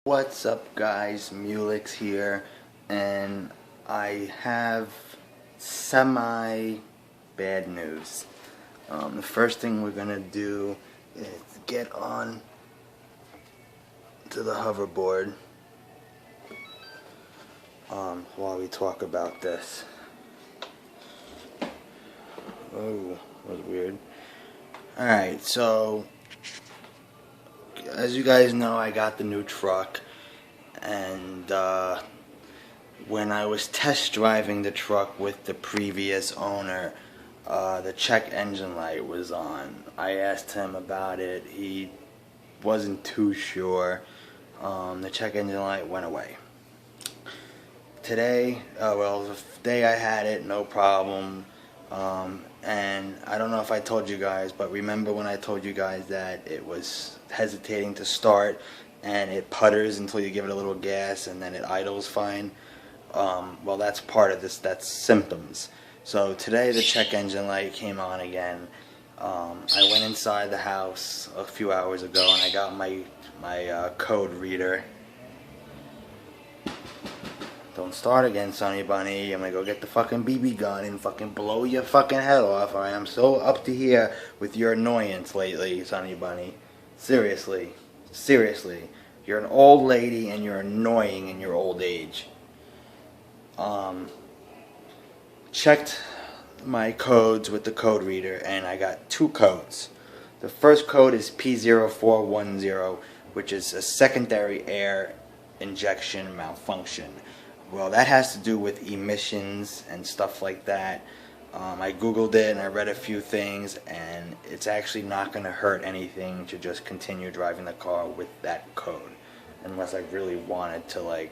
What's up guys, Muilisx here, and I have semi bad news. The first thing we're gonna do is get on to the hoverboard while we talk about this. Oh, that was weird. Alright, so as you guys know, I got the new truck, and when I was test driving the truck with the previous owner, the check engine light was on. I asked him about it. He wasn't too sure. The check engine light went away. Today, the day I had it, no problem. And I don't know if I told you guys, but remember when I told you guys that it was hesitating to start and it putters until you give it a little gas and then it idles fine? Well, that's part of this. That's symptoms. So today the check engine light came on again. I went inside the house a few hours ago and I got my code reader. Don't start again, Sonny Bunny. I'm gonna go get the fucking BB gun and fucking blow your fucking head off. Alright, I'm so up to here with your annoyance lately, Sonny Bunny. Seriously. Seriously. You're an old lady and you're annoying in your old age. Checked my codes with the code reader and I got two codes. The first code is P0410, which is a secondary air injection malfunction. Well, that has to do with emissions and stuff like that. I googled it and I read a few things, and it's actually not going to hurt anything to just continue driving the car with that code, unless I really wanted to like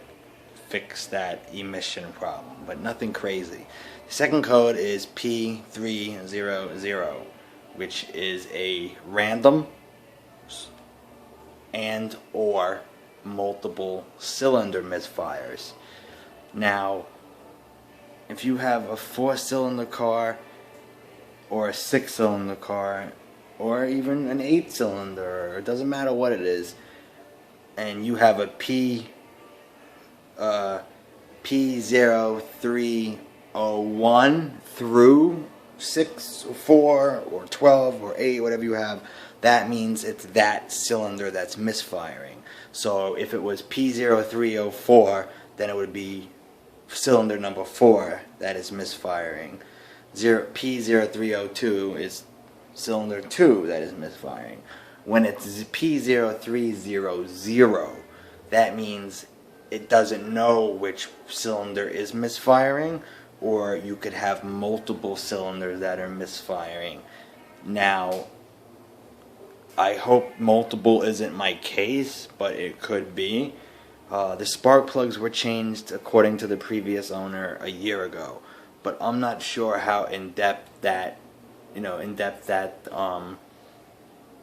fix that emission problem, but nothing crazy. The second code is P300, which is a random and or multiple cylinder misfires. Now, if you have a 4-cylinder car or a 6-cylinder car or even an 8-cylinder, it doesn't matter what it is, and you have a P0301 through 6 or 4 or 12 or 8, whatever you have, that means it's that cylinder that's misfiring. So if it was P0304, then it would be cylinder number 4 that is misfiring. P0302 is cylinder 2 that is misfiring. When it's P0300, that means it doesn't know which cylinder is misfiring, or you could have multiple cylinders that are misfiring. Now, I hope multiple isn't my case, but it could be. The spark plugs were changed according to the previous owner a year ago, but I'm not sure how in-depth that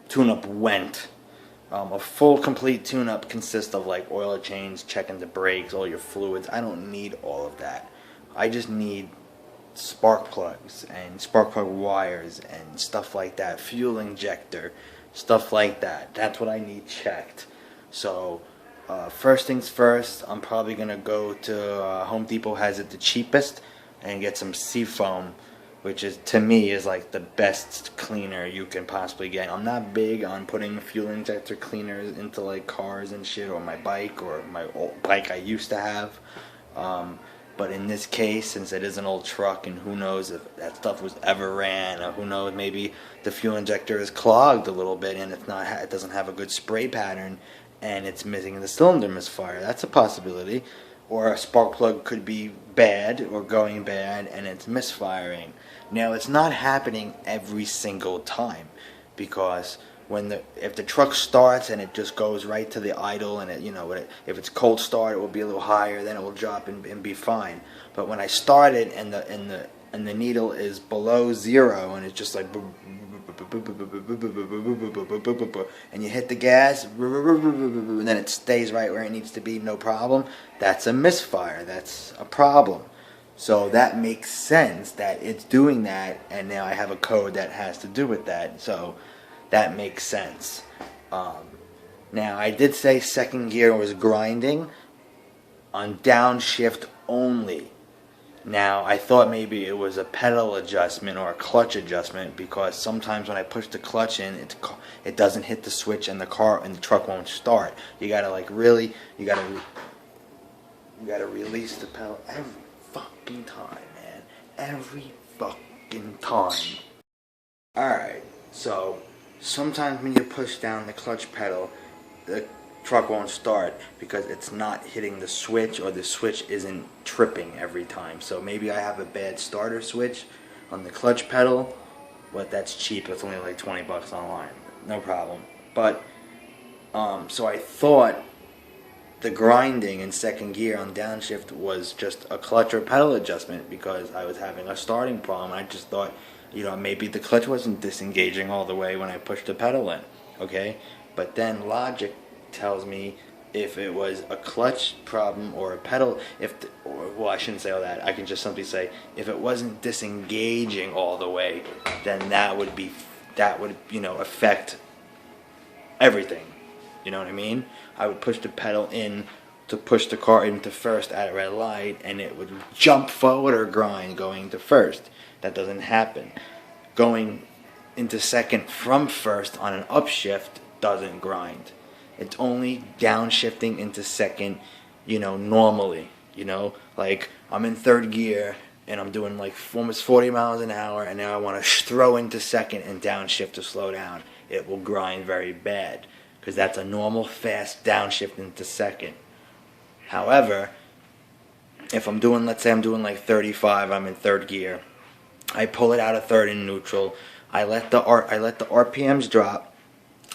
tune-up went. A full complete tune-up consists of like oil change, checking the brakes, all your fluids. I don't need all of that. I just need spark plugs and spark plug wires and stuff like that, fuel injector, stuff like that. That's what I need checked. So first things first, I'm probably gonna go to Home Depot, has it the cheapest, and get some Seafoam, which is, to me, is like the best cleaner you can possibly get. I'm not big on putting fuel injector cleaners into like cars and shit, or my bike, or my old bike I used to have. But in this case, since it is an old truck, and who knows if that stuff was ever ran, or who knows, maybe the fuel injector is clogged a little bit and it doesn't have a good spray pattern, and it's missing the cylinder misfire. That's a possibility. Or a spark plug could be bad or going bad and it's misfiring. Now, it's not happening every single time, because if the truck starts and it just goes right to the idle, and if it's cold start, it will be a little higher, then it will drop and be fine. But when I start it and the needle is below 0 and it's just like, and you hit the gas, and then it stays right where it needs to be, no problem, that's a misfire. That's a problem. So that makes sense that it's doing that, and now I have a code that has to do with that. So that makes sense. Now, I did say second gear was grinding on downshift only. Now, I thought maybe it was a pedal adjustment or a clutch adjustment, because sometimes when I push the clutch in, it doesn't hit the switch and the truck won't start. You gotta you gotta release the pedal every fucking time, man. Every fucking time. Alright, so sometimes when you push down the clutch pedal, the truck won't start because it's not hitting the switch, or the switch isn't tripping every time. So maybe I have a bad starter switch on the clutch pedal, but that's cheap. It's only like 20 bucks online. No problem. But so I thought the grinding in second gear on downshift was just a clutch or pedal adjustment, because I was having a starting problem. I just thought, maybe the clutch wasn't disengaging all the way when I pushed the pedal in. Okay? But then logic tells me if it was a clutch problem or a pedal, well, I shouldn't say all that. I can just simply say if it wasn't disengaging all the way, then that would affect everything. You know what I mean? I would push the pedal in to push the car into first at a red light, and it would jump forward or grind going to first. That doesn't happen. Going into second from first on an upshift doesn't grind. It's only downshifting into second, normally. Like I'm in third gear and I'm doing like almost 40 miles an hour, and now I want to throw into second and downshift to slow down. It will grind very bad, because that's a normal fast downshift into second. However, if I'm doing, let's say I'm doing like 35, I'm in third gear, I pull it out of third in neutral, I let the RPMs drop,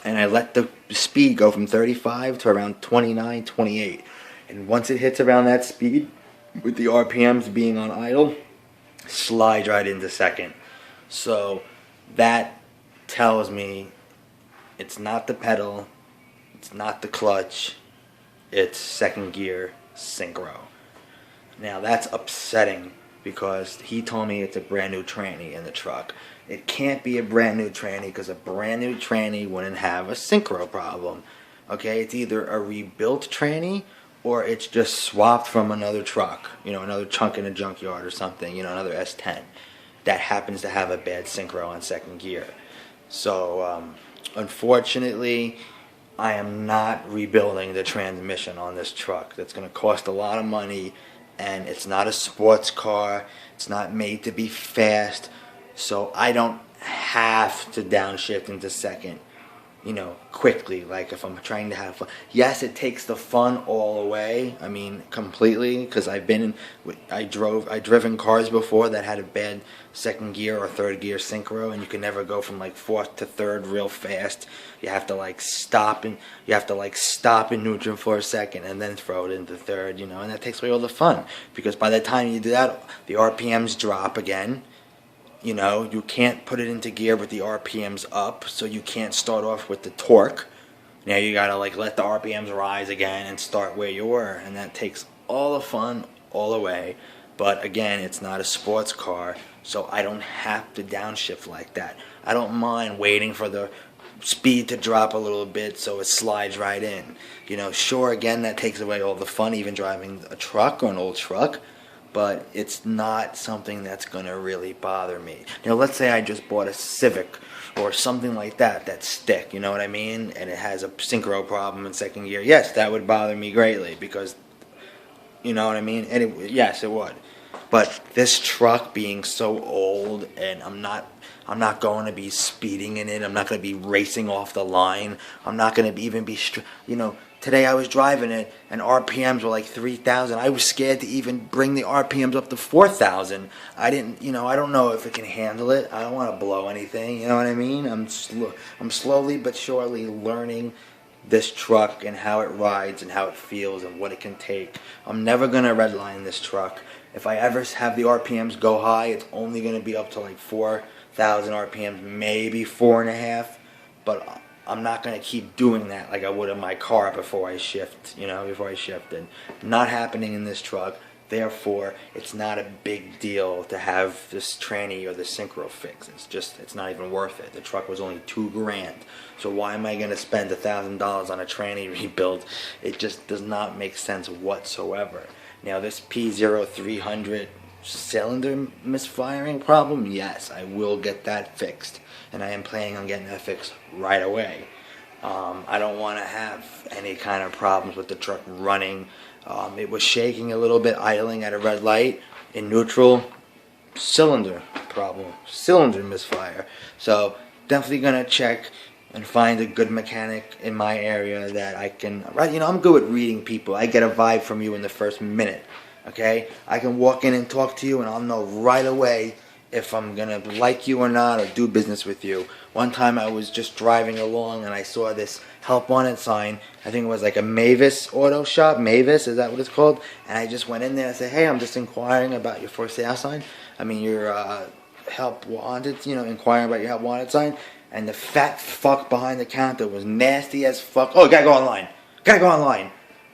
and I let the speed go from 35 to around 29, 28. And once it hits around that speed, with the RPMs being on idle, slides right into second. So that tells me it's not the pedal, it's not the clutch, it's second gear synchro. Now that's upsetting, because he told me it's a brand new tranny in the truck. It can't be a brand new tranny, because a brand new tranny wouldn't have a synchro problem. Okay, it's either a rebuilt tranny or it's just swapped from another truck, another chunk in a junkyard or something, another S10 that happens to have a bad synchro on second gear. So unfortunately, I am not rebuilding the transmission on this truck. That's going to cost a lot of money, and it's not a sports car. It's not made to be fast. So I don't have to downshift into second, quickly, like if I'm trying to have fun. Yes, it takes the fun all away. I mean, completely, because I've driven cars before that had a bad second gear or third gear synchro, and you can never go from like fourth to third real fast. You have to stop in neutral for a second and then throw it into third, and that takes away all the fun, because by the time you do that, the RPMs drop again. You can't put it into gear with the RPMs up, so you can't start off with the torque. Now you gotta let the RPMs rise again and start where you were, and that takes all the fun all away. But again, it's not a sports car, so I don't have to downshift like that. I don't mind waiting for the speed to drop a little bit so it slides right in. Sure, again, that takes away all the fun, even driving a truck or an old truck. But it's not something that's going to really bother me. Let's say I just bought a Civic or something like that's stick, you know what I mean? And it has a synchro problem in second gear. Yes, that would bother me greatly, because, you know what I mean? And yes, it would. But this truck being so old, and I'm not going to be speeding in it. I'm not going to be racing off the line. I'm not going to even be, today I was driving it and RPMs were like 3,000. I was scared to even bring the RPMs up to 4,000. I don't know if it can handle it. I don't want to blow anything, you know what I mean? I'm slowly but surely learning this truck and how it rides and how it feels and what it can take. I'm never going to redline this truck. If I ever have the RPMs go high, it's only going to be up to like 4,000 RPMs, maybe 4.5. But I'm not going to keep doing that like I would in my car before I shift, before I shifted. Not happening in this truck. Therefore, it's not a big deal to have this tranny or the synchro fix. It's not even worth it. The truck was only $2,000. So why am I going to spend $1,000 on a tranny rebuild? It just does not make sense whatsoever. Now this P0300 cylinder misfiring problem, yes, I will get that fixed. And I am planning on getting that fixed right away. I don't want to have any kind of problems with the truck running. It was shaking a little bit, idling at a red light. In neutral, cylinder problem, cylinder misfire. So definitely gonna check and find a good mechanic in my area that I can. Right, I'm good at reading people. I get a vibe from you in the first minute. Okay, I can walk in and talk to you, and I'll know right away if I'm gonna like you or not, or do business with you. One time I was just driving along and I saw this help wanted sign. I think it was like a Mavis auto shop. Mavis, is that what it's called? And I just went in there and said, hey, I'm just inquiring about your for sale sign. I mean your help wanted, inquiring about your help wanted sign. And the fat fuck behind the counter was nasty as fuck. Oh, gotta go online. Gotta go online.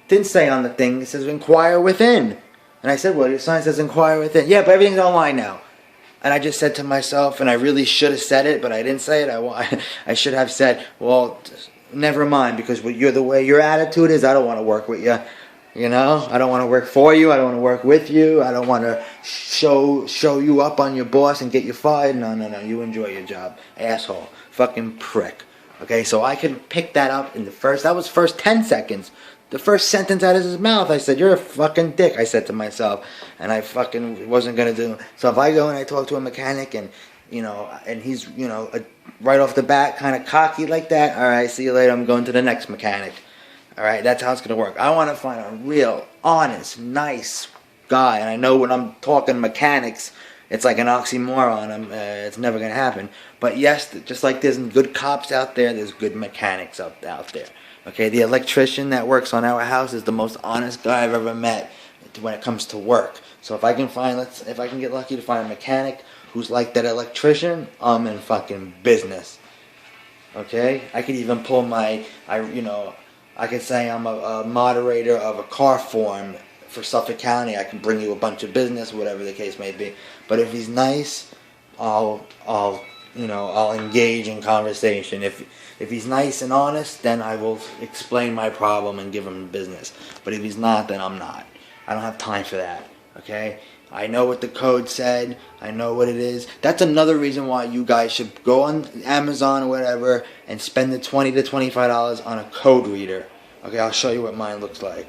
Didn't say on the thing, it says inquire within. And I said, well, your sign says inquire within. Yeah, but everything's online now. And I just said to myself, and I really should have said it, but I didn't say it. I should have said, well, never mind, because the way your attitude is, I don't want to work with you. I don't want to work for you. I don't want to work with you. I don't want to show you up on your boss and get you fired. No. You enjoy your job, asshole, fucking prick. Okay, so I can pick that up in that was first 10 seconds. The first sentence out of his mouth, I said, you're a fucking dick, I said to myself. And I fucking wasn't going to do it. So if I go and I talk to a mechanic and, and he's, right off the bat kind of cocky like that, all right, see you later, I'm going to the next mechanic. All right, that's how it's going to work. I want to find a real, honest, nice guy. And I know when I'm talking mechanics, it's like an oxymoron. It's never going to happen. But yes, just like there's good cops out there, there's good mechanics out there. Okay, the electrician that works on our house is the most honest guy I've ever met when it comes to work. So if I can get lucky to find a mechanic who's like that electrician, I'm in fucking business. Okay, I could even pull I could say I'm a moderator of a car forum for Suffolk County. I can bring you a bunch of business, whatever the case may be. But if he's nice, I'll engage in conversation. If he's nice and honest, then I will explain my problem and give him business. But if he's not, then I'm not. I don't have time for that. Okay? I know what the code said. I know what it is. That's another reason why you guys should go on Amazon or whatever and spend the $20 to $25 on a code reader. Okay, I'll show you what mine looks like.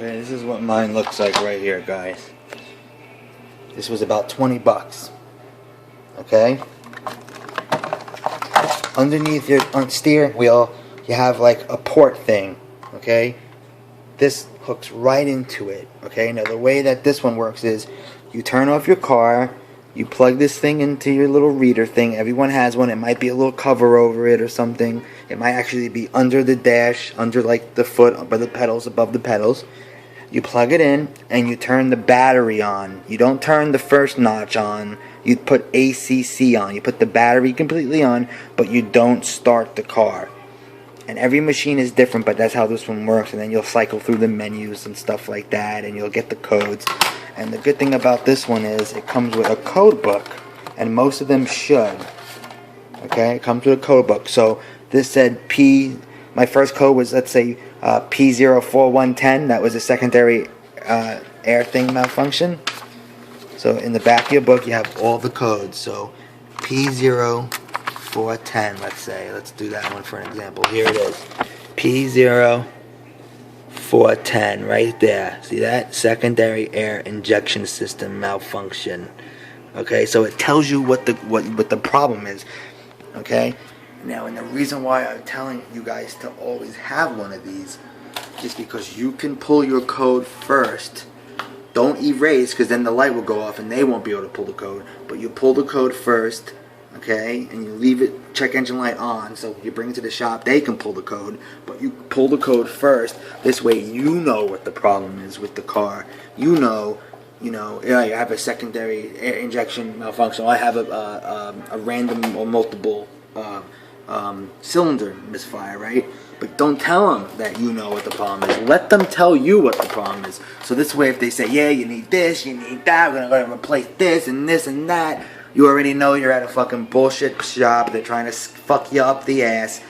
Okay, this is what mine looks like right here, guys. This was about 20 bucks. Okay? Underneath your steering wheel, you have like a port thing. Okay? This hooks right into it. Okay? Now the way that this one works is you turn off your car, you plug this thing into your little reader thing. Everyone has one. It might be a little cover over it or something. It might actually be under the dash, under like the foot, by the pedals, above the pedals. You plug it in and you turn the battery on. You don't turn the first notch on. You put ACC on. You put the battery completely on, but you don't start the car. And every machine is different, but that's how this one works. And then you'll cycle through the menus and stuff like that, and you'll get the codes. And the good thing about this one is it comes with a code book, and most of them should. Okay, it comes with a code book. So this said my first code was, let's say, P04110. That was a secondary air thing malfunction. So in the back of your book you have all the codes. So P0410, let's say. Let's do that one for an example. Here it is. P0410 right there. See that? Secondary air injection system malfunction. Okay, so it tells you what the problem is. Okay? Now, and the reason why I'm telling you guys to always have one of these is because you can pull your code first. Don't erase, because then the light will go off and they won't be able to pull the code. But you pull the code first, okay, and you leave it check engine light on, so when you bring it to the shop, they can pull the code, but you pull the code first. This way you know what the problem is with the car. Yeah, I have a secondary air injection malfunction. I have a random or multiple cylinder misfire, right? But don't tell them that you know what the problem is. Let them tell you what the problem is. So this way, if they say, yeah, you need this, you need that, we're going to replace this and that, you already know you're at a fucking bullshit shop. They're trying to fuck you up the ass.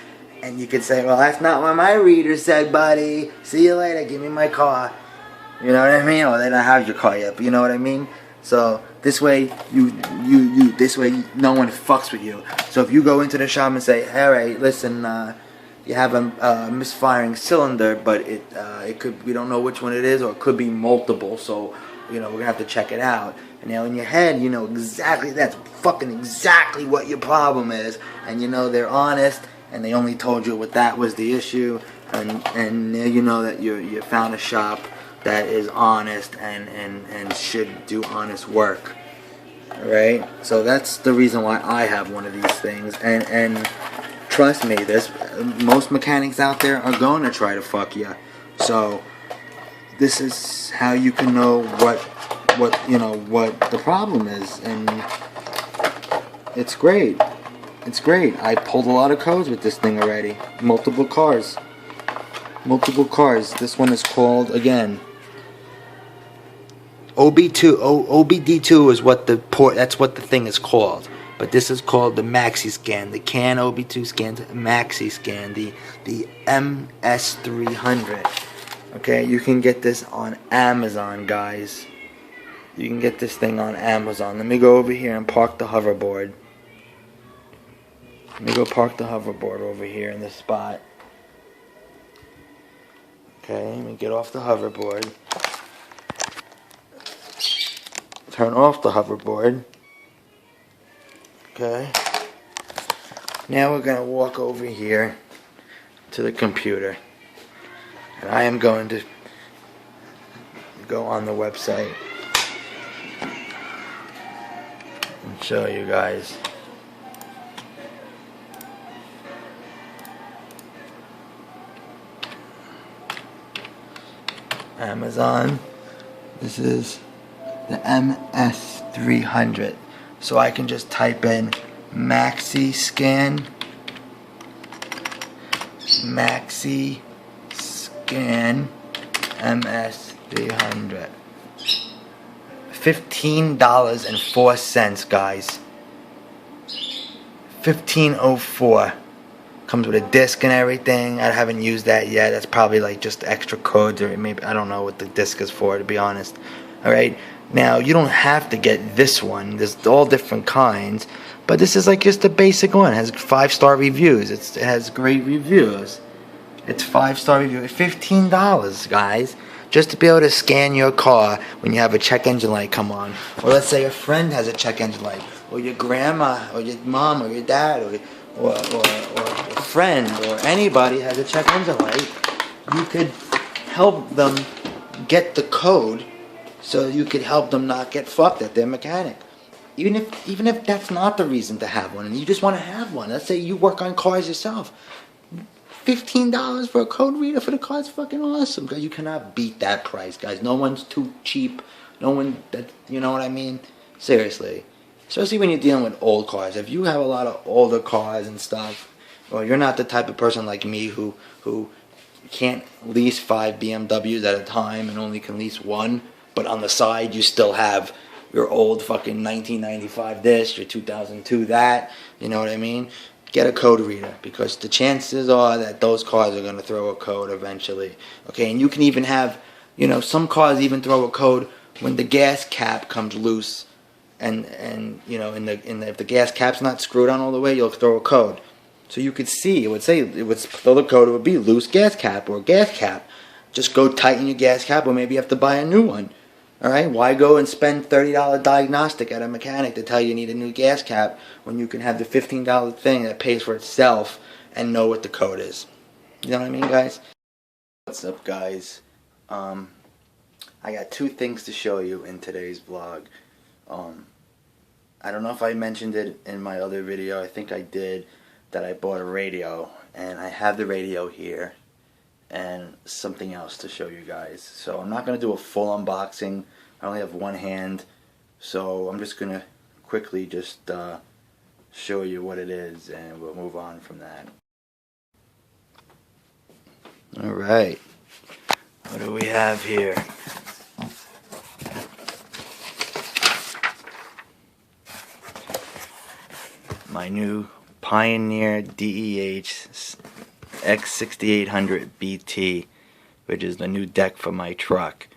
And you can say, well, that's not what my reader said, buddy. See you later. Give me my car. You know what I mean? Or they don't have your car yet, but you know what I mean? So this way, this way no one fucks with you. So if you go into the shop and say, all right, listen, you have a misfiring cylinder, but it could, we don't know which one it is, or it could be multiple. So we're gonna have to check it out. And now in your head, you know exactly, that's fucking exactly what your problem is, and they're honest, and they only told you what that was the issue, and now you know that you found a shop that is honest and should do honest work. Alright? So that's the reason why I have one of these things. And trust me, most mechanics out there are going to try to fuck you. So this is how you can know what the problem is. And it's great. It's great. I pulled a lot of codes with this thing already. Multiple cars. This one is called, again, OBD2 is what the port. That's what the thing is called. But this is called the Maxi Scan, the CAN OB2 scan, Maxi Scan, the MS300. Okay, you can get this on Amazon, guys. You can get this thing on Amazon. Let me go over here and park the hoverboard. Let me go park the hoverboard over here in this spot. Okay, let me get off the hoverboard. Turn off the hoverboard. Okay. Now we're going to walk over here to the computer. And I am going to go on the website and show you guys. Amazon. This is the MS300. So I can just type in Maxi Scan MS300. $15.04, guys. $15.04. Comes with a disc and everything. I haven't used that yet. That's probably like just extra codes, or maybe I don't know what the disc is for, to be honest. Alright, now you don't have to get this one. There's all different kinds, but this is like just a basic one. It has 5-star reviews. It has great reviews. It's 5-star review. $15, guys, just to be able to scan your car when you have a check engine light come on. Or let's say a friend has a check engine light, or your grandma, or your mom, or your dad, or a friend, or anybody has a check engine light. You could help them get the code, so you could help them not get fucked at their mechanic. Even if that's not the reason to have one, and you just want to have one. Let's say you work on cars yourself. $15 for a code reader for the car is fucking awesome. Because you cannot beat that price, guys. No one's too cheap. No one, you know what I mean? Seriously. Especially when you're dealing with old cars. If you have a lot of older cars and stuff, or you're not the type of person like me who can't lease 5 BMWs at a time and only can lease one, but on the side you still have your old fucking 1995 this, your 2002 that, you know what I mean? Get a code reader, because the chances are that those cars are going to throw a code eventually. Okay, and you can even have, some cars even throw a code when the gas cap comes loose, and if the gas cap's not screwed on all the way, you'll throw a code. So you could see, it would throw the code, it would be loose gas cap or gas cap. Just go tighten your gas cap, or maybe you have to buy a new one. Alright, why go and spend $30 diagnostic at a mechanic to tell you need a new gas cap when you can have the $15 thing that pays for itself and know what the code is? You know what I mean, guys? What's up, guys? I got 2 things to show you in today's vlog. I don't know if I mentioned it in my other video, I think I did, that I bought a radio, and I have the radio here, and something else to show you guys. So I'm not going to do a full unboxing, I only have one hand, so I'm just going to quickly just show you what it is, and we'll move on from that. Alright, what do we have here? My new Pioneer DEH X6800 BT, which is the new deck for my truck.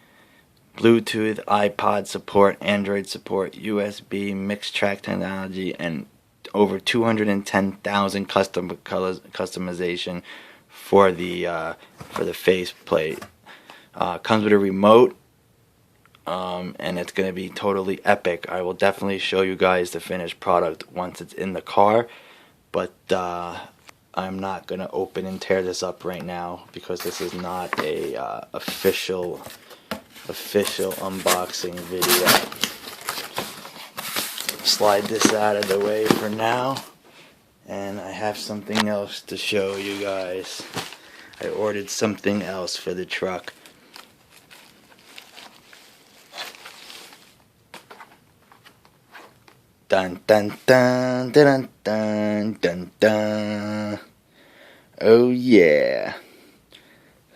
Bluetooth, iPod support, Android support, USB, mixed track technology, and over 210,000 customization for the faceplate. Comes with a remote, and it's going to be totally epic. I will definitely show you guys the finished product once it's in the car, but I'm not going to open and tear this up right now because this is not a official unboxing video. Slide this out of the way for now, and I have something else to show you guys. I ordered something else for the truck. Dun dun dun dun dun dun dun. Oh yeah.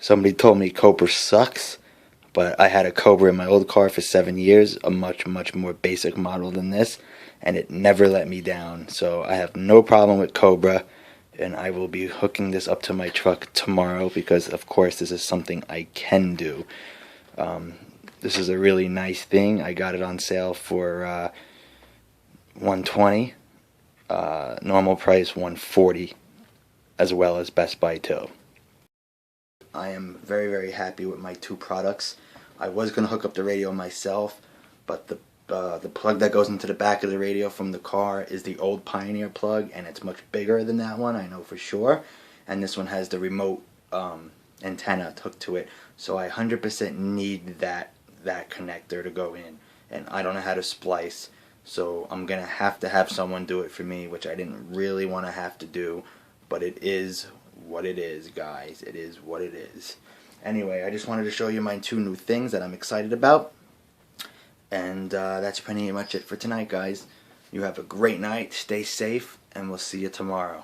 Somebody told me Cobra sucks, but I had a Cobra in my old car for 7 years, a much more basic model than this, and it never let me down. So I have no problem with Cobra, and I will be hooking this up to my truck tomorrow because of course this is something I can do. This is a really nice thing. I got it on sale for $120, normal price $140, as well as Best Buy too. I am very happy with my two products. I was going to hook up the radio myself, but the plug that goes into the back of the radio from the car is the old Pioneer plug, and it's much bigger than that one, I know for sure. And this one has the remote antenna hooked to it, so I 100% need that connector to go in, and I don't know how to splice. So I'm going to have someone do it for me, which I didn't really want to have to do. But it is what it is, guys. It is what it is. Anyway, I just wanted to show you my two new things that I'm excited about. And that's pretty much it for tonight, guys. You have a great night. Stay safe. And we'll see you tomorrow.